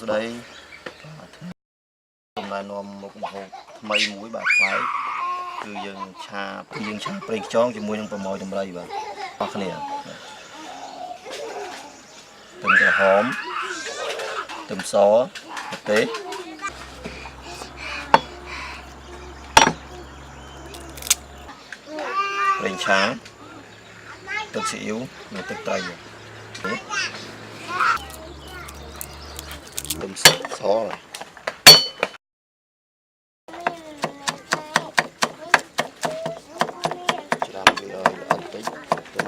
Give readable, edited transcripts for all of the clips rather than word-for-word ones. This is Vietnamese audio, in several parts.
đây hôm nay nó một hộp mây muối bạc phái cứ dừng cha prey chong cho muối năng Promoy Damrey và hoa khné tôm cà hóm tôm xó tế prey trángទឹកស៊ីអ៊ីវនិងទឹកត្រីទុំសច្រាមវាឲ្យល្អតិចទុំ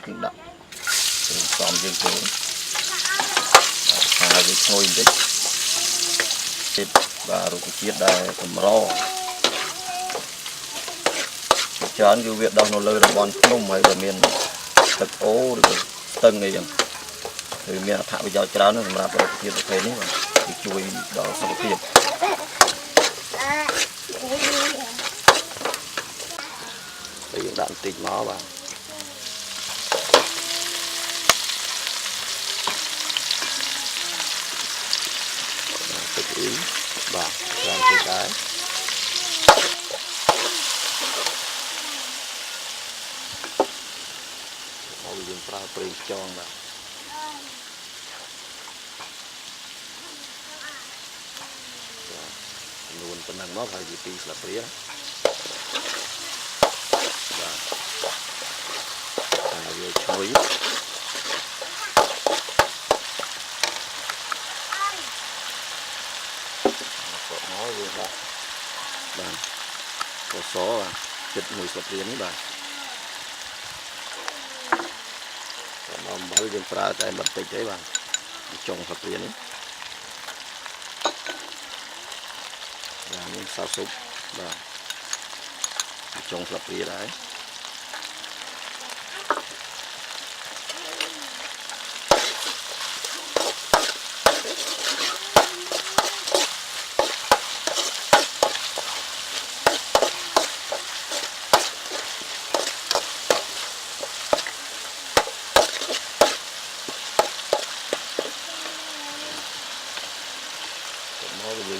tiếng đậm xòm dương xuống hai cái ngôi dịch và rồi cái chiết đây cầm ro chán cái việc đâu nó lơi đồng bọn không mấy là miền tật ố được tân này thì miền thả bây giờ chán nó làm ra chiết được thế này mà thì chui đó sau tiền bây giờ đạn tịt nó vào và làm cái mau dùng phao prey chong vào luôn phần năng nó phải bị là prey và rồi chuối bạn có số và chật mùi sập riêng bạn nó bao nhiêu pra tại mặt tây đấy bạn trồng sập riêng và những sao súp và trồng sập riêng đấy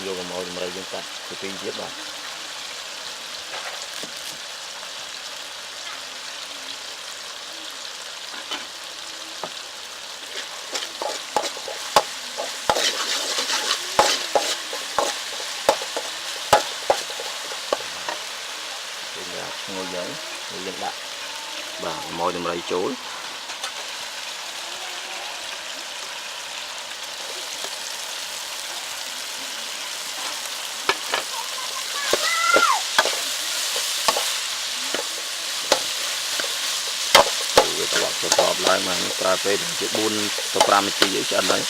vô vào mồi mời dân cắt từ pin tiếp vào ngồi giấy dân đặt và mồi đầm rầy chối tập lại mà cà phê chỉ 4 tới 5 นาทีvậy chứ anh đấy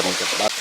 lần chặt đất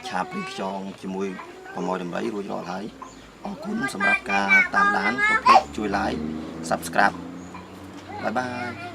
ឆាបពីខ្យងជាមួយប្រមូលដំរីរួចរាល់ហើយអរគុណសម្រាប់ការតាមដានជួយ like Subscribe បាយបាយ